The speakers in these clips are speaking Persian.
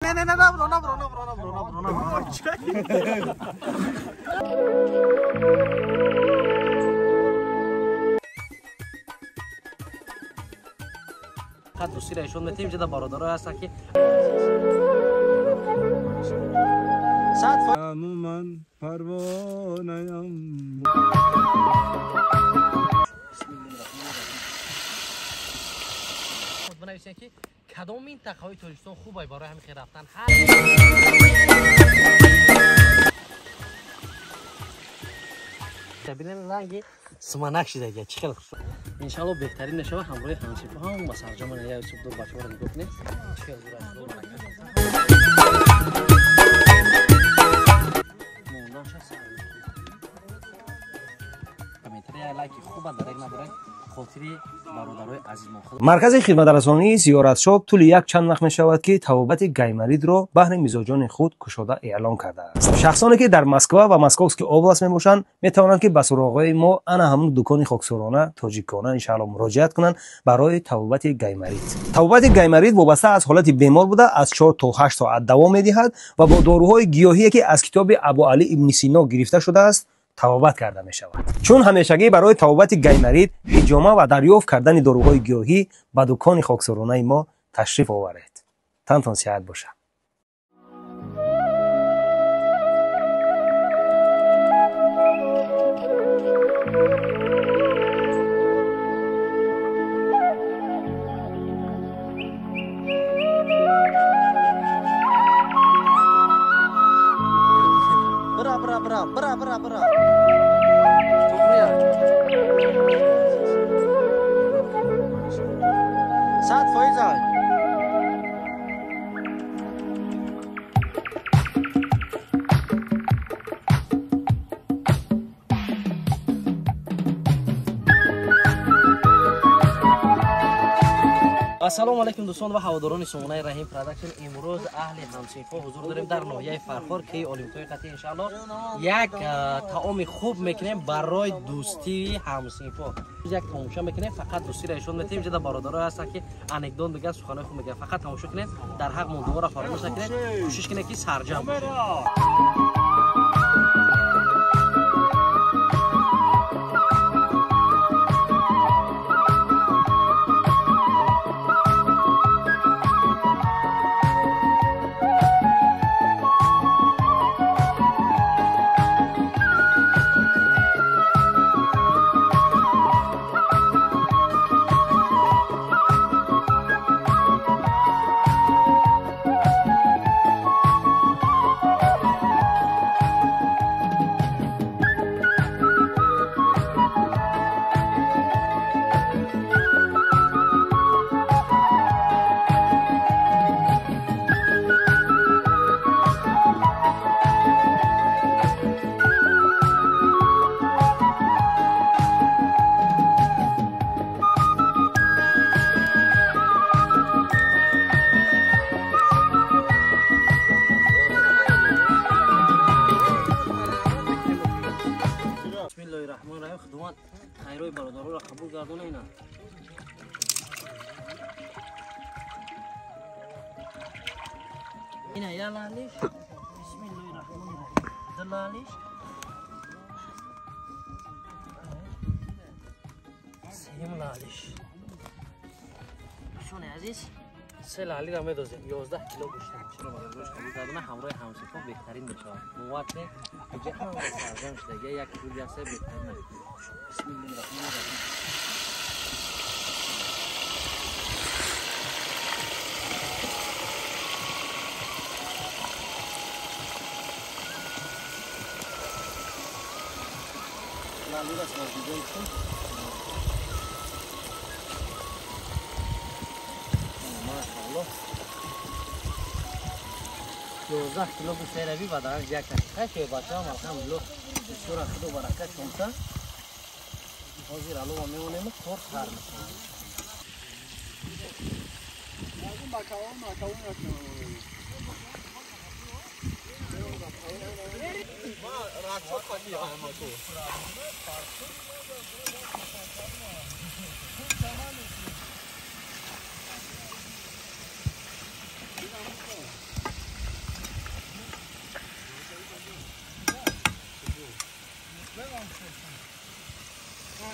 خط دوستی را ایشون میتیم جدا برادرها هستن که من پروانه‌ام بنویسین که کدام منطقه‌های تاجیکستان خوبه برای همین رفتن. ببینن رنگ سمنک شده دیگه چقدر خوب. ان شاء الله بهترین نشه همراه همسیفا هم با سرجام یا صبح دور بچه‌ها رو میگفتن چقدر زور است. مرکز خدمترسانی زیارتشاب طول یک چند وقت می شود که توابت گیمرید را بهر میزاجان خود کشاده اعلام کرده است. شخصانی که در مسکو و مسکوفسکی اوبلاست می باشند می توانند که به سراغ ما انا همون دکان خاکسارانه تاجیکانه ان شاء الله مراجعت کنند برای توابت گیمرید. توابت گیمرید وابسته از حالت بیمار بوده از 4 تا 8 ساعت دوام می دهد و با داروهای گیاهی که از کتاب ابوعلی ابن سینا گرفته شده است توابت کرده می شود. چون همیشگی برای توابت گیمرید حجامه و دریافت کردن داروهای گیاهی به دکان خاکسارانه ما تشریف آورید. تنتان صحت باشه. برا ساعت فایزه السلام علیکم دوستان و هواداران سومنای رحیم پروداکشن. امروز اهل همسیفا حضور داریم در ناحیه فرخار که الیمپیای قطعی ان شاء الله یک طعام خوب میکنیم برای دوستی همسیفا. یک تماشا میکنیم فقط دوستی را ایشون میتیم جدا برادرها هستن که انکدون دیگه سخنای خوب میگن. فقط تماشا کنین در حق موضوع را فراموش نکنین. کوشش کنین که سرجم باشین. خدمات خیروی برادرها را قبول گردونه اینا. اینا یا لالیش بسم الله الرحمن الرحیم دلالیش سیم لالیش شونه عزیز سه لالی را میدازیم 11 کیلو گوشت چرا برای گوشت قبول کردن همراه همسیفا بهترین میشه موقت جهان و سرجم شده یک کیلو جسه بهترین بسم الله الرحمن الرحیم لالی را سرجم کن ماشاءالله 12 کیلو گوشت روی و در یک دقیقه که بچه‌ها الحمدلله بسیار خود و برکت شونسا حاضر الان میمونیم کار کار میکنیم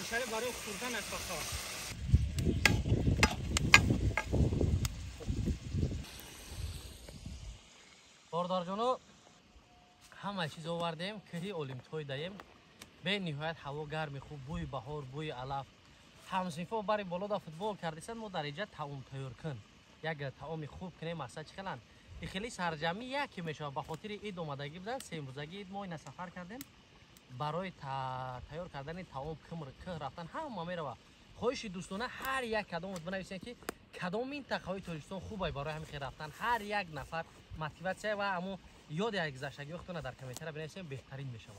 حشره برای خوردن اساسا. باردار جانو همه چیز آوردیم که اولیم توی دهیم به نهایت هوا گرم خوب بوی بهار بوی علف همصنفا برای بالا دا فوتبال کردیسن ما در اینجا طعام تیار کن یک طعام خوب کنیم مثلا چخلن این خیلی سرجمی یکی میشه به خاطر عید اومدگی بودن 3 روزگی عید ما این سفر کردیم برای تیار کردن طعام که رفتن همه میره خواهش دوستانه هر یک کدام بنویسین که کدام این تقوی توریستان خوبه برای همین خیر رفتن هر یک نفر موتیواسیون و همون یاد یک گذشتگی وقتونه در کامنت بنویسین بهترین میشه.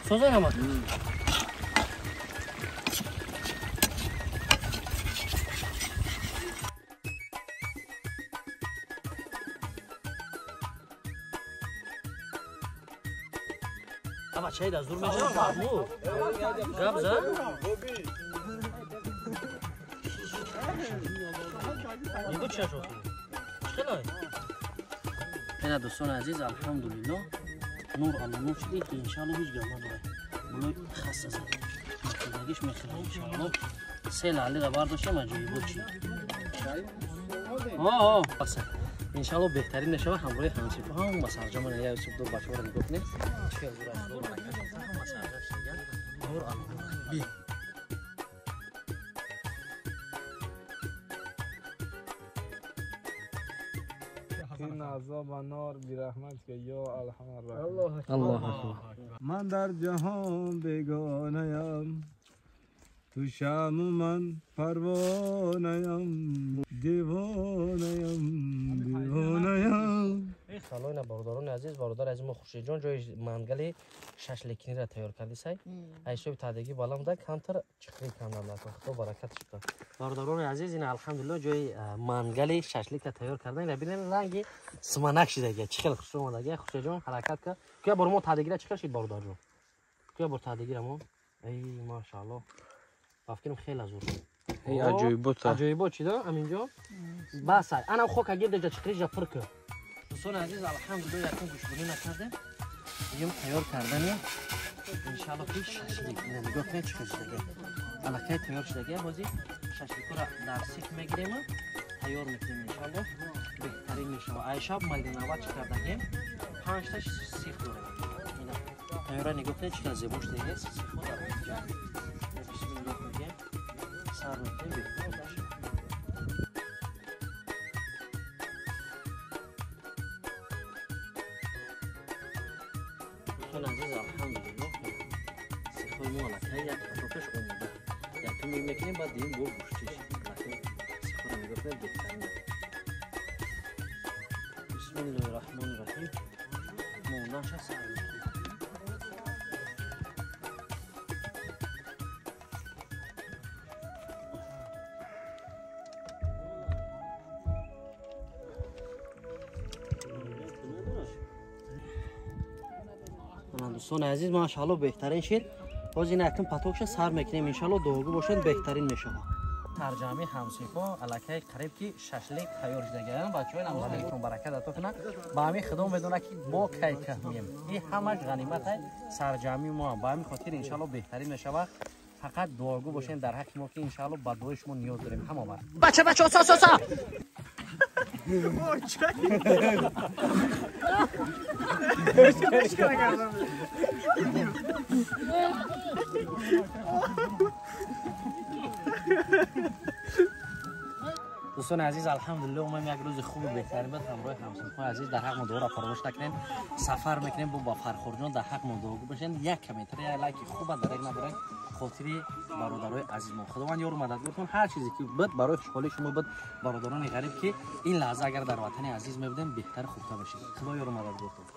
سوزن همه اما چای از دور میشه فهمو گب زن اینگو چه شد چخلای اینا دوستان عزیز الحمدلله نور الله نور شدی که انشالله هیچ گمان داره بلوی خسته زد مکیدگیش میخیره انشالله سیل علی را برداشته مجایی بود چی بسه انشالله بهترین نشوه همراه همسیفه هم مسارجا من یه سب دو بچه ها رو نگفت نه چه از دور از دور نکرد هم مسارجا شدید نور الله بی این عذاب و نار بی رحمت که یا الرحمن الرحیم الله اکبر من در جهان بیگانه‌ام تو شام من پروانه‌ام دیوانه‌ام سلام برادران عزیز برادر عزیز ما خوشی جان جای منگل ششلیکی را تیار کردی سای ایشوب تادگی بالا بوده کمتر چخری کاملا تو برکتش کن برادران عزیز این الحمدلله جای منگل ششلیک تیار کردن ببینید رنگی سمنک شده چخل خوش اومده خوشی جان حرکت کرد که بر ما تادگی را چخل شد برادر جان که بر تادگی را ما ای ماشاءالله افکرم خیلی زور ای عجیبه چی دا همینجا بس انا خو که گرد چخری جا پر کرد دوستان عزیز الحمدلله یکم گوشبونی نکردیم یم تیار کردنه انشالله پیش ششلیک نگاه کنید چه شده الکی تیار شده بازی ششلیک را در سیخ میگیریم تیار میکنیم انشالله بهترین میشه ایشاب مایده نوات کردیم 5 تا سیخ داره اینا تیار نگاه کنید چه زیباش دیگه سیخ داره بسم الله میگه سر میکنیم بهترین باشه عزیز الحمدلله سیخوی ما لکه یک پتوکش اومده یکی میکنیم بعد دیم بول گوشتیش لکه سیخو رو میگفته بهترین بسم الله الرحمن الرحیم موندنش سر میکنیم دوستان عزیز ماشاءالله بهترین شد باز این اکنون پتوکش سر میکنیم انشالله دوگو باشن بهترین میشه ترجمه همسیفا الکی قریب که ششلیک تیار شده گیرن بچه‌ها هم علیکم برکت عطا کنه با همین خدمت بدونه که ما کی که میم این همش غنیمت سرجمی ما با همین خاطر انشالله بهترین میشه فقط دعاگو باشین در حق ما که ان شاء الله با دعای شما نیاز داریم همه ما. بچه سا دوستان عزیز الحمدلله اومدیم یک روز خوب و بهترین بود همراه همسایه‌های عزیز در حق ما دعا را فراموش نکنین سفر میکنیم با فرخور جان در حق ما دعا باشین یک کمیتر یا لایک خوب در یک نبره خاطری برادرای عزیز ما خداوند یارو مدد کنه هر چیزی که بود برای خوشحالی شما بود برادران غریب که این لحظه اگر در وطن عزیز میبودن بهتر خوبتر بشید خدا یارو مدد کنه